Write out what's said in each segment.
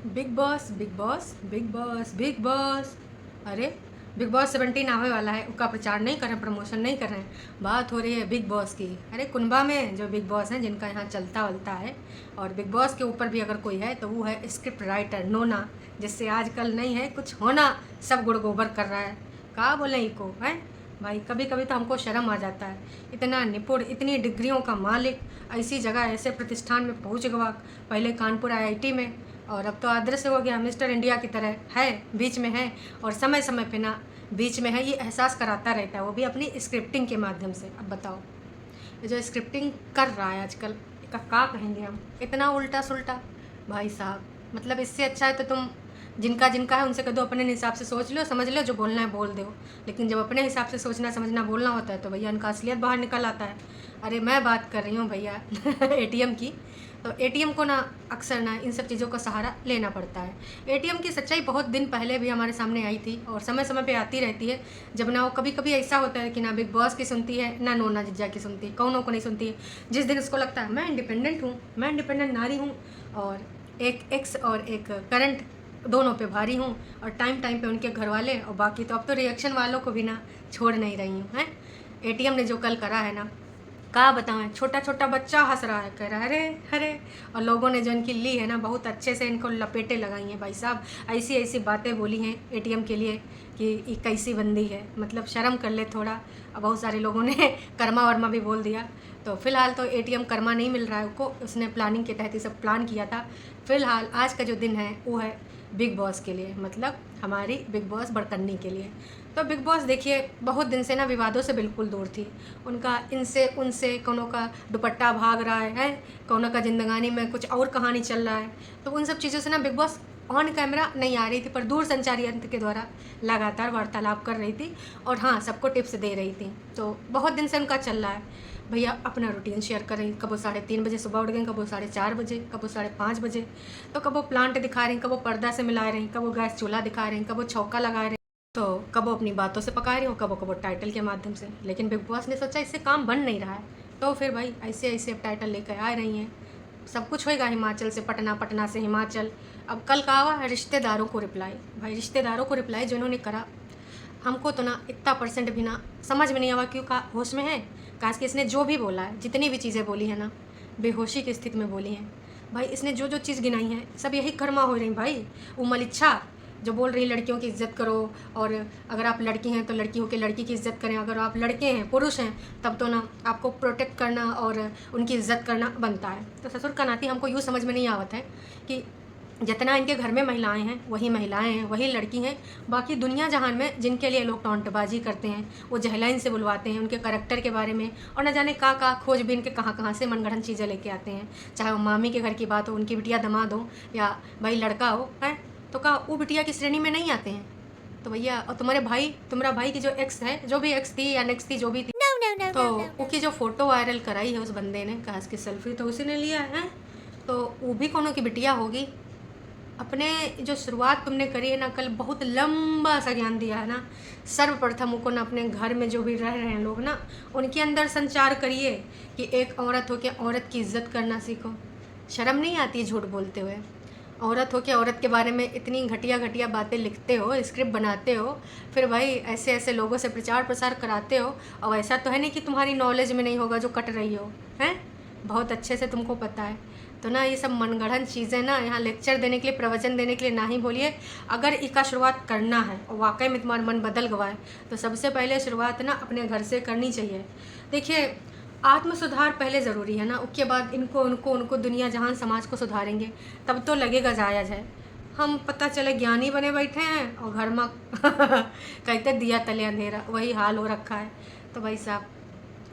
Big boss big boss big boss big boss. अरे, big boss 17 आने वाला है, उसका प्रचार नहीं कर रहे हैं, प्रमोशन नहीं कर रहे हैं। बात हो रही है बिग बॉस की। अरे कुनबा में जो बिग बॉस हैं, जिनका यहाँ चलता वलता है, और बिग बॉस के ऊपर भी अगर कोई है तो वो है स्क्रिप्ट राइटर नोना, जिससे आजकल नहीं है कुछ होना, सब गुड़ गोबर कर रहा है। कहा बोले इको है भाई। कभी कभी तो हमको शर्म आ जाता है। इतना निपुण, इतनी डिग्रियों का मालिक, ऐसी जगह ऐसे प्रतिष्ठान में पहुँच गवा। पहले कानपुर आईआईटी में, और अब तो आदर्श हो गया, मिस्टर इंडिया की तरह है, बीच में है, और समय समय पे ना बीच में है, ये एहसास कराता रहता है, वो भी अपनी स्क्रिप्टिंग के माध्यम से। अब बताओ, ये जो स्क्रिप्टिंग कर रहा है आजकल, इसका क्या कहेंगे हम, इतना उल्टा सुल्टा भाई साहब। मतलब इससे अच्छा है तो तुम जिनका जिनका है उनसे कह दो अपने हिसाब से सोच लो, समझ लो, जो बोलना है बोल दो। लेकिन जब अपने हिसाब से सोचना समझना बोलना होता है तो भैया उनका असलियत बाहर निकल आता है। अरे मैं बात कर रही हूँ भैया एटीएम की। तो एटीएम को ना अक्सर ना इन सब चीज़ों का सहारा लेना पड़ता है। एटीएम की सच्चाई बहुत दिन पहले भी हमारे सामने आई थी और समय समय पे आती रहती है। जब ना वो कभी कभी ऐसा होता है कि ना बिग बॉस की सुनती है, ना नोना जिज्जा की सुनती है, कौनों को नहीं सुनती है। जिस दिन उसको लगता है मैं इंडिपेंडेंट हूँ, मैं इंडिपेंडेंट नारी हूँ, और एक एक्स और एक करंट दोनों पे भारी हूँ, और टाइम टाइम पे उनके घर वाले, और बाकी तो अब तो रिएक्शन वालों को भी ना छोड़ नहीं रही हूँ हैं। एटीएम ने जो कल करा है ना, क्या बताएं, छोटा छोटा बच्चा हंस रहा है, कह रहा है अरे अरे। और लोगों ने जो इनकी ली है ना, बहुत अच्छे से इनको लपेटे लगाई हैं भाई साहब। ऐसी ऐसी बातें बोली हैं एटीएम के लिए कि ये कैसी बंदी है, मतलब शर्म कर ले थोड़ा। अब बहुत सारे लोगों ने कर्मा वर्मा भी बोल दिया। तो फिलहाल तो एटीएम कर्मा नहीं मिल रहा है उसको, उसने प्लानिंग के तहत ये सब प्लान किया था। फिलहाल आज का जो दिन है वो है बिग बॉस के लिए, मतलब हमारी बिग बॉस बड़कन्नी के लिए। तो बिग बॉस देखिए बहुत दिन से ना विवादों से बिल्कुल दूर थी। उनका इनसे उनसे कौनों का दुपट्टा भाग रहा है, कौनों का जिंदगानी में कुछ और कहानी चल रहा है। तो उन सब चीज़ों से ना बिग बॉस ऑन कैमरा नहीं आ रही थी, पर दूर संचार यंत्र के द्वारा लगातार वार्तालाप कर रही थी, और हाँ सबको टिप्स दे रही थी। तो बहुत दिन से उनका चल रहा है भैया, अपना रूटीन शेयर कर रही। कब वो 3:30 बजे सुबह उठ गई, कब वो 4:30 बजे, कब वो 5:30 बजे। तो कब वो प्लांट दिखा रही, कब वो पर्दा से मिला रही, कब वो गैस चूल्हा दिखा रही, कब वो छौका लगा रही, तो कब वो अपनी बातों से पका रही हो, कब वो टाइटल के माध्यम से। लेकिन बिग बॉस ने सोचा इससे काम बन नहीं रहा है, तो फिर भाई ऐसे ऐसे अब टाइटल लेकर आ रही हैं। सब कुछ होएगा हिमाचल से पटना, पटना से हिमाचल। अब कल कहा हुआ रिश्तेदारों को रिप्लाई, भाई रिश्तेदारों को रिप्लाई जो इन्होंने करा, हमको तो ना इतना परसेंट भी ना समझ में नहीं आवा, क्यों का होश में है। काश कि इसने जो भी बोला है, जितनी भी चीज़ें बोली है ना, बेहोशी की स्थिति में बोली हैं। भाई इसने जो जो चीज़ गिनाई है सब यही कर्मा हो रही भाई। वो मलिच्छा जो बोल रही लड़कियों की इज्जत करो, और अगर आप लड़की हैं तो लड़की हो के लड़की की इज्जत करें, अगर आप लड़के हैं पुरुष हैं तब तो ना आपको प्रोटेक्ट करना और उनकी इज्जत करना बनता है। तो ससुर का नाती हमको यूँ समझ में नहीं आवत है कि जितना इनके घर में महिलाएं हैं वही महिलाएं हैं, वही लड़की हैं। बाकी दुनिया जहान में जिनके लिए लोग टॉन्टबाजी करते हैं, वो जहलाइन से बुलवाते हैं उनके करैक्टर के बारे में, और न जाने कहाँ खोजबीन के कहाँ कहाँ से मनगढ़ंत चीज़ें लेके आते हैं। चाहे वो मामी के घर की बात हो, उनकी बिटिया दामाद हो, या भाई लड़का हो है, तो क्या वो बिटिया की श्रेणी में नहीं आते हैं? तो भैया, और तुम्हारा भाई की जो एक्स है, जो भी एक्स थी या नेक्स्ट थी, जो भी थी, तो उसकी जो फोटो वायरल कराई है उस बंदे ने, कहा इसकी सेल्फी तो उसी ने लिया है, तो वो भी कोनो की बिटिया होगी। अपने जो शुरुआत तुमने करी है ना कल, बहुत लंबा सा ज्ञान दिया है ना। सर्वप्रथम उनको ना अपने घर में जो भी रह रहे हैं लोग ना, उनके अंदर संचार करिए कि एक औरत हो के औरत की इज्जत करना सीखो। शर्म नहीं आती झूठ बोलते हुए? औरत हो के औरत के बारे में इतनी घटिया घटिया बातें लिखते हो, स्क्रिप्ट बनाते हो, फिर भाई ऐसे ऐसे लोगों से प्रचार प्रसार कराते हो। और ऐसा तो है नहीं कि तुम्हारी नॉलेज में नहीं होगा जो कट रही हो, हैं? बहुत अच्छे से तुमको पता है। तो ना ये सब मनगढ़ंत चीज़ें ना यहाँ लेक्चर देने के लिए, प्रवचन देने के लिए ना ही बोलिए। अगर इसका शुरुआत करना है और वाकई में तुम्हारा मन बदल गवा है, तो सबसे पहले शुरुआत ना अपने घर से करनी चाहिए। देखिए, आत्म सुधार पहले ज़रूरी है ना, उसके बाद इनको उनको उनको दुनिया जहान समाज को सुधारेंगे, तब तो लगेगा जायज़ है। हम पता चले ज्ञानी बने बैठे हैं और घर में कहते दिया तले अंधेरा, वही हाल हो रखा है। तो भाई साहब,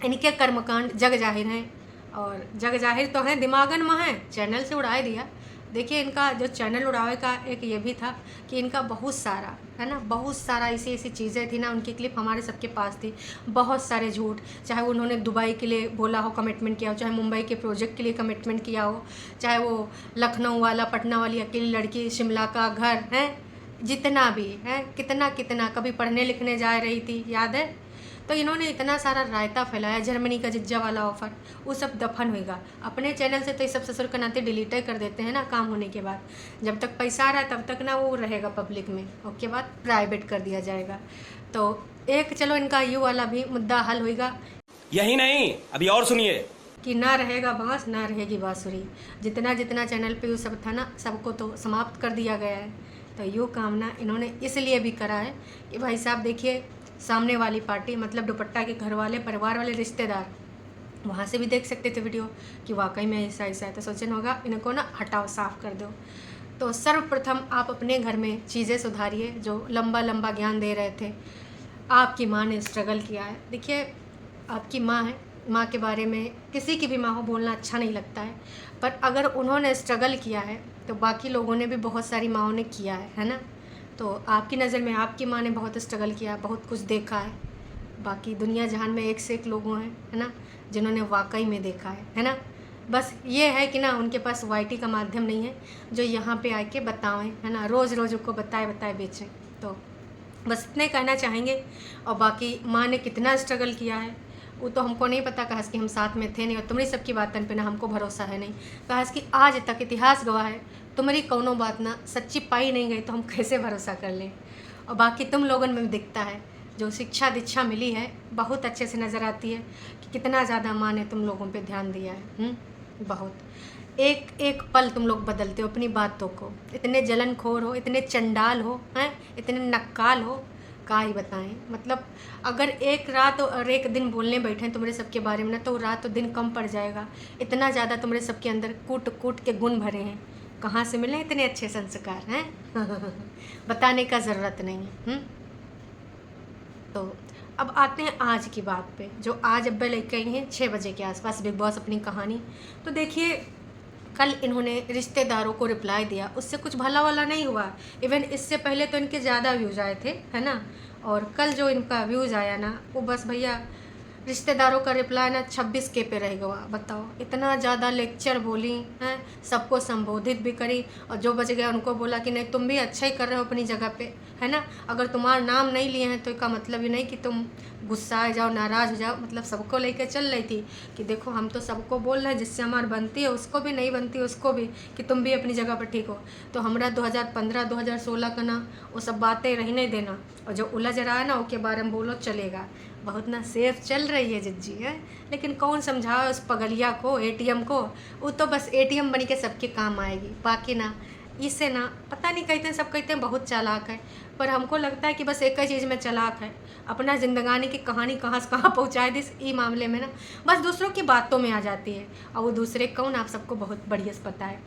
इनके कर्मकांड जग जाहिर हैं, और जग जाहिर तो हैं, दिमागन में है, चैनल से उड़ा दिया। देखिए, इनका जो चैनल उड़ावे का एक ये भी था कि इनका बहुत सारा है ना, बहुत सारा ऐसी ऐसी चीज़ें थी ना, उनकी क्लिप हमारे सबके पास थी। बहुत सारे झूठ, चाहे उन्होंने दुबई के लिए बोला हो, कमिटमेंट किया हो, चाहे मुंबई के प्रोजेक्ट के लिए कमिटमेंट किया हो, चाहे वो लखनऊ वाला, पटना वाली अकेली लड़की, शिमला का घर है, जितना भी है, कितना कितना, कभी पढ़ने लिखने जा रही थी, याद है? तो इन्होंने इतना सारा रायता फैलाया, जर्मनी का जिज्जा वाला ऑफर, वो सब दफन होएगा। अपने चैनल से तो ये सब ससुर का नाते डिलीट कर देते हैं ना काम होने के बाद। जब तक पैसा आ रहा है तब तक ना वो रहेगा पब्लिक में, उसके बाद प्राइवेट कर दिया जाएगा। तो एक चलो इनका यू वाला भी मुद्दा हल होएगा। यही नहीं, अभी और सुनिए कि ना रहेगा बांस ना रहेगी बांसुरी। जितना जितना चैनल पे वो सब था ना, सबको तो समाप्त कर दिया गया है। तो यो काम ना इन्होंने इसलिए भी करा है कि भाई साहब देखिए, सामने वाली पार्टी मतलब दुपट्टा के घर वाले, परिवार वाले, रिश्तेदार वहाँ से भी देख सकते थे वीडियो कि वाकई में ऐसा ऐसा है। तो सोचन होगा इनको ना हटाओ, साफ कर दो। तो सर्वप्रथम आप अपने घर में चीज़ें सुधारिए। जो लंबा लंबा ज्ञान दे रहे थे, आपकी माँ ने स्ट्रगल किया है। देखिए आपकी माँ है, माँ के बारे में किसी की भी माँ हो बोलना अच्छा नहीं लगता है, पर अगर उन्होंने स्ट्रगल किया है तो बाकी लोगों ने भी बहुत सारी माँओं ने किया है ना। तो आपकी नज़र में आपकी माँ ने बहुत स्ट्रगल किया, बहुत कुछ देखा है। बाकी दुनिया जहान में एक से एक लोगों हैं, है ना, जिन्होंने वाकई में देखा है ना। बस ये है कि ना उनके पास वाईटी का माध्यम नहीं है जो यहाँ पे आके बताएं, है ना, रोज़ रोज़ उनको बताए बेचें। तो बस इतने कहना चाहेंगे। और बाकी माँ ने कितना स्ट्रगल किया है वो तो हमको नहीं पता, कहा कि हम साथ में थे नहीं, और तुम्हारी सबकी बातन पे ना हमको भरोसा है नहीं। कहा कि आज तक इतिहास गवाह है तुम्हारी कौनो बात ना सच्ची पाई नहीं गई तो हम कैसे भरोसा कर लें। और बाकी तुम लोगों में दिखता है जो शिक्षा दीक्षा मिली है, बहुत अच्छे से नज़र आती है कि कितना ज़्यादा माँ ने तुम लोगों पे ध्यान दिया है। बहुत एक एक पल तुम लोग बदलते हो अपनी बातों को। इतने जलनखोर हो, इतने चंडाल हो, हैं इतने नक्काल हो, का ही बताएं। मतलब अगर एक रात और एक दिन बोलने बैठे तुम्हारे सबके बारे में ना, तो रात और दिन कम पड़ जाएगा। इतना ज़्यादा तुम्हारे सबके अंदर कूट कूट के गुण भरे हैं। कहाँ से मिले इतने अच्छे संस्कार हैं बताने का ज़रूरत नहीं है। तो अब आते हैं आज की बात पे, जो आज अब लेके आई हैं 6 बजे के आसपास बिग बॉस अपनी कहानी। तो देखिए कल इन्होंने रिश्तेदारों को रिप्लाई दिया, उससे कुछ भला वाला नहीं हुआ। इवन इससे पहले तो इनके ज़्यादा व्यूज़ आए थे, है ना। और कल जो इनका व्यूज़ आया ना, वो बस भैया रिश्तेदारों का रिप्लाई ना 26K पे रह गया। बताओ, इतना ज़्यादा लेक्चर बोली हैं, सबको संबोधित भी करी, और जो बच गया उनको बोला कि नहीं तुम भी अच्छा ही कर रहे हो अपनी जगह पे, है ना। अगर तुम्हारा नाम नहीं लिए हैं तो इसका मतलब ये नहीं कि तुम गुस्सा जाओ, नाराज़ हो जाओ। मतलब सबको लेकर चल रही थी कि देखो हम तो सबको बोल रहे हैं, जिससे हमारी बनती है उसको भी, नहीं बनती उसको भी, कि तुम भी अपनी जगह पर ठीक हो। तो हमारा 2015-2016 का ना वो सब बातें रही नहीं देना, और जो उलझ रहा है ना उसके बारे में बोलो चलेगा। बहुत ना सेफ चल रही है जिज्जी है, लेकिन कौन समझाओ उस पगलिया को, एटीएम को। वो तो बस एटीएम बन के सबके काम आएगी। बाकी ना इससे ना पता नहीं, कहते हैं सब कहते हैं बहुत चालाक है, पर हमको लगता है कि बस एक ही चीज़ में चालाक है, अपना जिंदगानी की कहानी कहाँ से कहाँ पहुँचाए दी इस मामले में ना, बस दूसरों की बातों में आ जाती है। और वो दूसरे कौन, आप सबको बहुत बढ़िया से पता है।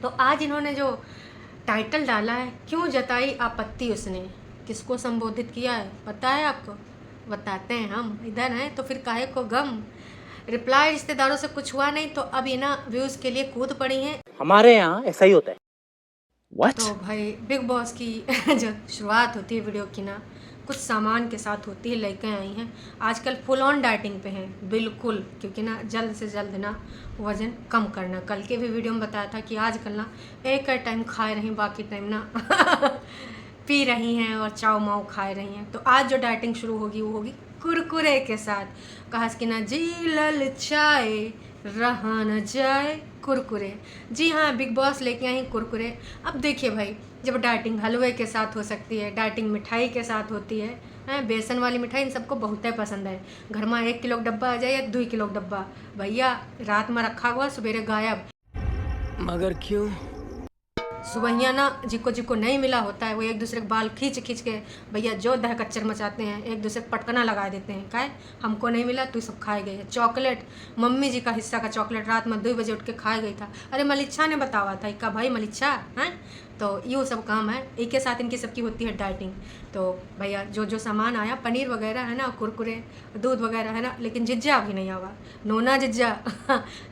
तो आज इन्होंने जो टाइटल डाला है, क्यों जताई आपत्ति, उसने किसको संबोधित किया है पता है आपको? बताते हैं हम, इधर हैं तो फिर काहे को गम। रिप्लाई रिश्तेदारों से कुछ हुआ नहीं तो अब ये ना व्यूज़ के लिए कूद पड़ी हैं। हमारे यहाँ ऐसा ही होता है। What? तो भाई बिग बॉस की जो शुरुआत होती है वीडियो की ना, कुछ सामान के साथ होती है, लेकर आई हैं। आजकल फुल ऑन डाइटिंग पे हैं बिल्कुल, क्योंकि ना जल्द से जल्द ना वज़न कम करना। कल के भी वीडियो में बताया था कि आजकल ना एक टाइम खाए रही, बाकी टाइम ना पी रही हैं और चाव माव खाए रही हैं। तो आज जो डाइटिंग शुरू होगी वो होगी कुरकुरे के साथ। कहा कि ना जी ललचाए रहा न जाए कुरकुरे। जी हाँ, बिग बॉस लेके आई कुरकुरे। अब देखिए भाई, जब डाइटिंग हलवे के साथ हो सकती है, डाइटिंग मिठाई के साथ होती है, बेसन वाली मिठाई इन सबको बहुत ही पसंद है। घर में 1 किलो डब्बा आ जाए या 2 किलो डब्बा, भैया रात में रखा हुआ सवेरे गायब। मगर क्यों? सुबहिया ना जिको जिको नहीं मिला होता है वो एक दूसरे के बाल खींच खींच के भैया जो दह कच्चर मचाते हैं, एक दूसरे को पटकना लगा देते हैं। क्या हमको नहीं मिला तू सब खाए गए। चॉकलेट, मम्मी जी का हिस्सा का चॉकलेट रात में 2 बजे उठ के खाया गई था। अरे मलिच्छा ने बतावा था इक्का भाई, मलिच्छा हैं। तो ये सब काम है, एक के साथ इनकी सबकी होती है डाइटिंग। तो भैया जो जो सामान आया, पनीर वगैरह है ना, कुरकुरे, दूध वगैरह है ना, लेकिन जिज्जा अभी नहीं आवा, नोना जिज्जा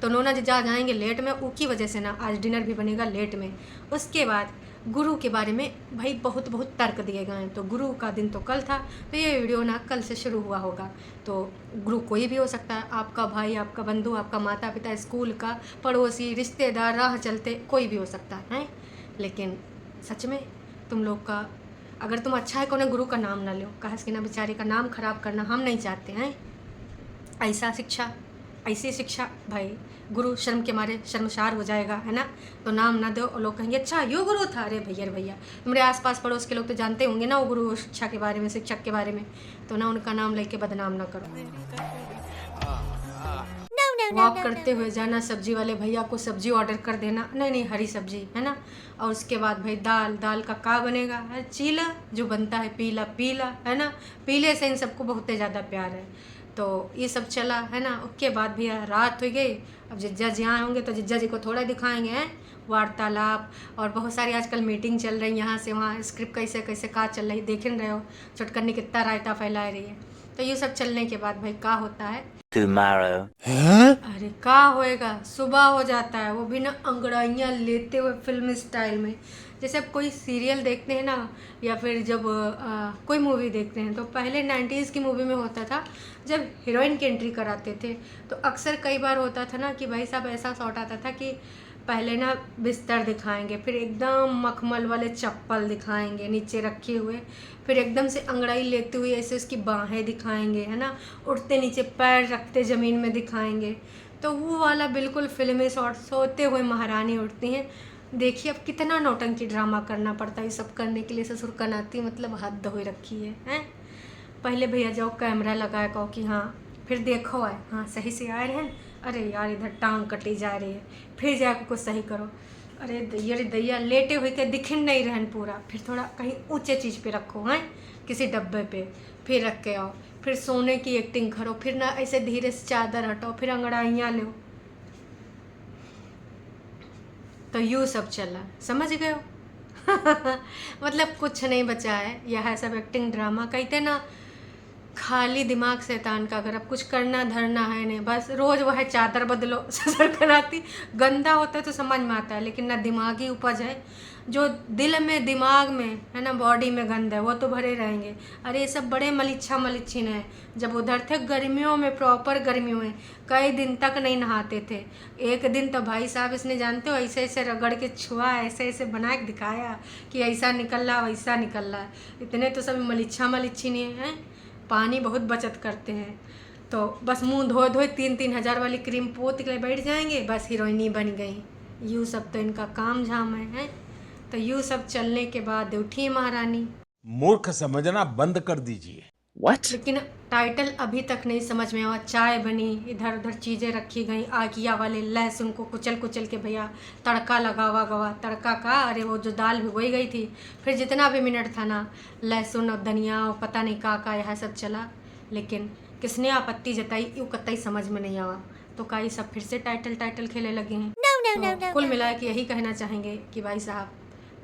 तो नोना जिज्जा आ जाएंगे लेट में, उसकी वजह से ना आज डिनर भी बनेगा लेट में। उसके बाद गुरु के बारे में भाई बहुत बहुत तर्क दिए गए हैं। तो गुरु का दिन तो कल था, तो ये वीडियो ना कल से शुरू हुआ होगा। तो गुरु कोई भी हो सकता है, आपका भाई, आपका बंधु, आपका माता पिता, स्कूल का पड़ोसी, रिश्तेदार, राह चलते, कोई भी हो सकता है। लेकिन सच में तुम लोग का अगर तुम अच्छा है कोनो गुरु का नाम ना लो, कहा कि ना बेचारे का नाम खराब करना हम नहीं चाहते हैं। ऐसी शिक्षा भाई, गुरु शर्म के मारे शर्मसार हो जाएगा, है ना। तो नाम ना दो और लोग कहेंगे अच्छा यो गुरु था। अरे भैया तुम्हारे आसपास पड़ोस के लोग तो जानते होंगे ना वो गुरु शिक्षा के बारे में, शिक्षक के बारे में, तो ना उनका नाम लेके बदनाम ना करो। वॉक करते हुए जाना, सब्जी वाले भैया को सब्जी ऑर्डर कर देना, नहीं हरी सब्जी, है ना। और उसके बाद भाई दाल का बनेगा, है चीला जो बनता है पीला, है ना। पीले से इन सबको बहुत ज़्यादा प्यार है, तो ये सब चला, है ना। उसके बाद भैया रात हो गई। अब जिज्जा जी आए होंगे तो जिज्जा जी को थोड़ा दिखाएंगे, हैं वार्तालाप, और बहुत सारी आजकल मीटिंग चल रही यहाँ से वहाँ, स्क्रिप्ट कैसे का चल रही देख रहे हो, चुटकन्नी कितना रायता फैला रही है। तो ये सब चलने के बाद भाई का होता है Tomorrow. अरे का होएगा, सुबह हो जाता है, वो भी ना अंगड़ाइयाँ लेते हुए फिल्म स्टाइल में। जैसे अब कोई सीरियल देखते हैं ना, या फिर जब कोई मूवी देखते हैं, तो पहले 90s की मूवी में होता था जब हीरोइन की एंट्री कराते थे, तो अक्सर कई बार होता था ना कि भाई साहब ऐसा शॉट आता था कि पहले ना बिस्तर दिखाएंगे, फिर एकदम मखमल वाले चप्पल दिखाएंगे नीचे रखे हुए, फिर एकदम से अंगड़ाई लेते हुए ऐसे उसकी बाहें दिखाएंगे, है ना, उठते नीचे पैर रखते ज़मीन में दिखाएंगे। तो वो वाला बिल्कुल फिल्मी शॉट, सोते हुए महारानी उठती हैं। देखिए अब कितना नौटंकी ड्रामा करना पड़ता है ये सब करने के लिए, ससुर कनाती मतलब हद हो रखी है, हैं। पहले भैया जाओ कैमरा लगाया कहो कि हाँ, फिर देखो आए, हाँ सही से आए हैं, अरे यार इधर टांग कटी जा रही है, फिर जाकर कुछ सही करो, अरे दैया लेटे हुए के दिखन नहीं रहन पूरा, फिर थोड़ा कहीं ऊंचे चीज़ पे रखो, हैं किसी डब्बे पे, फिर रख के आओ, फिर सोने की एक्टिंग करो, फिर ना ऐसे धीरे से चादर हटाओ, फिर अंगड़ाइयाँ लो। तो यूँ सब चला, समझ गए हो। मतलब कुछ नहीं बचा है, यह सब एक्टिंग ड्रामा कहते ना, खाली दिमाग शैतान का। अगर अब कुछ करना धरना है नहीं, बस रोज़ वह चादर बदलो। ससुर कराती गंदा होता है तो समझ में आता है, लेकिन ना दिमागी उपज है, जो दिल में दिमाग में है ना बॉडी में गंद है वो तो भरे रहेंगे। अरे ये सब बड़े मलिच्छिन हैं। जब उधर थे गर्मियों में, प्रॉपर गर्मियों में कई दिन तक नहीं नहाते थे। एक दिन तो भाई साहब इसने जानते हो ऐसे ऐसे रगड़ के छुआ, ऐसे ऐसे बना के दिखाया कि ऐसा निकल रहा वैसा निकल रहा। इतने तो सब मलिच्छिन हैं, पानी बहुत बचत करते हैं। तो बस मुंह धोए 3-3 हज़ार वाली क्रीम पोत के बैठ जाएंगे, बस हीरोइनी बन गई। यूँ सब तो इनका काम झाम है। तो यूँ सब चलने के बाद उठी महारानी। मूर्ख समझना बंद कर दीजिए। What? लेकिन टाइटल अभी तक नहीं समझ में आया। चाय बनी, इधर उधर चीज़ें रखी गई, आगिया वाले लहसुन को कुचल के भैया तड़का गवा तड़का का, अरे वो जो दाल भिगोई गई थी, फिर जितना भी मिनट था ना, लहसुन और धनिया और पता नहीं का यह सब चला। लेकिन किसने आपत्ति जताई यूँ कतई समझ में नहीं आवा। तो कई सब फिर से टाइटल खेले लगे हैं। तो कुल मिला के यही कहना चाहेंगे कि भाई साहब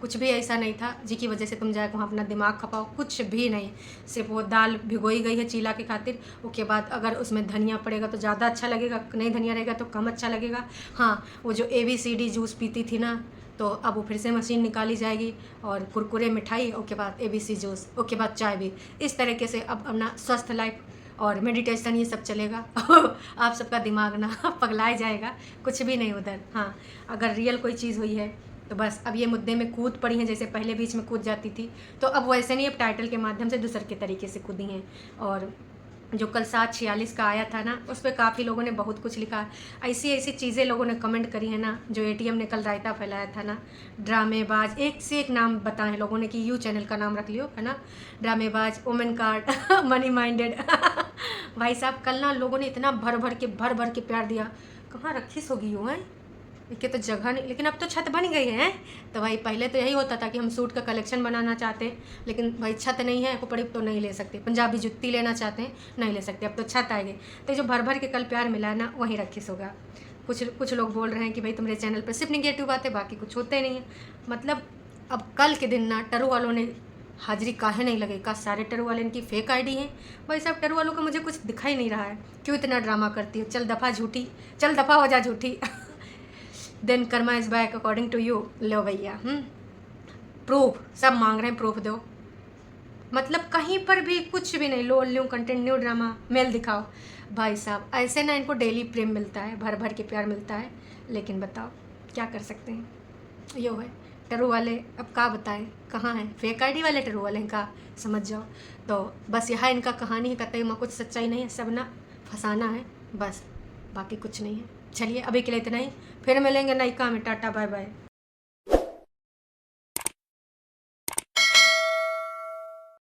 कुछ भी ऐसा नहीं था जिसकी वजह से तुम जाए वहाँ अपना दिमाग खपाओ, कुछ भी नहीं। सिर्फ वो दाल भिगोई गई है चीला के खातिर, उसके बाद अगर उसमें धनिया पड़ेगा तो ज़्यादा अच्छा लगेगा, नहीं धनिया रहेगा तो कम अच्छा लगेगा। हाँ, वो जो ABCD जूस पीती थी ना, तो अब वो फिर से मशीन निकाली जाएगी, और कुरकुरे मिठाई, उसके बाद ABC जूस, उसके बाद चाय भी। इस तरीके से अब अपना स्वस्थ लाइफ और मेडिटेशन ये सब चलेगा। आप सबका दिमाग ना पगलाया जाएगा, कुछ भी नहीं उधर। हाँ, अगर रियल कोई चीज़ हुई है तो बस अब ये मुद्दे में कूद पड़ी हैं, जैसे पहले बीच में कूद जाती थी, तो अब वैसे नहीं, अब टाइटल के माध्यम से दूसरे के तरीके से कूदी हैं। और जो कल 746 का आया था ना, उस पर काफ़ी लोगों ने बहुत कुछ लिखा, ऐसी चीज़ें लोगों ने कमेंट करी है ना। जो ATM ने कल रायता फैलाया था ना, ड्रामेबाज, एक से एक नाम बताए लोगों ने कि यू चैनल का नाम रख लियो, है ना, ड्रामेबाज, वुमेन कार्ड, मनी माइंडेड। भाई साहब कल ना लोगों ने इतना भर भर के प्यार दिया, कहाँ रखी होगी यूँ है इसके तो जगह नहीं। लेकिन अब तो छत बन गई है। तो भाई पहले तो यही होता था कि हम सूट का कलेक्शन बनाना चाहते हैं, लेकिन भाई छत नहीं है, खोपड़ी तो नहीं ले सकते। पंजाबी जुत्ती लेना चाहते हैं, नहीं ले सकते, अब तो छत आएगी। तो जो भर के कल प्यार मिला है ना, वहीं रखिस होगा। कुछ लोग बोल रहे हैं कि भाई तुम्हारे चैनल पर सिर्फ नेगेटिव बातें, बाकी कुछ होते नहीं है। मतलब अब कल के दिन ना टरू वालों ने हाजिरी काहे नहीं लगेगा, सारे टरू वाले इनकी फेक ID है। भाई साहब टरू वालों का मुझे कुछ दिखाई नहीं रहा है, क्यों इतना ड्रामा करती हो, चल दफ़ा हो जा झूठी। Then karma is back according to you. लो भैया, प्रूफ सब मांग रहे हैं, प्रूफ दो। मतलब कहीं पर भी कुछ भी नहीं, लो न्यू कंटेंट, न्यू ड्रामा, मेल दिखाओ। भाई साहब ऐसे ना इनको डेली प्रेम मिलता है, भर के प्यार मिलता है, लेकिन बताओ क्या कर सकते हैं। यो है टरू वाले अब का बताएं कहाँ हैं, फेक आईडी वाले टरू वाले इनका समझ जाओ। तो बस यह इनका कहानी है, कतई में कुछ सच्चाई नहीं है, सब ना फंसाना है बस, बाकी कुछ नहीं है। चलिए अभी के लिए इतना ही, फिर मिलेंगे नई काम में, टाटा बाय बाय।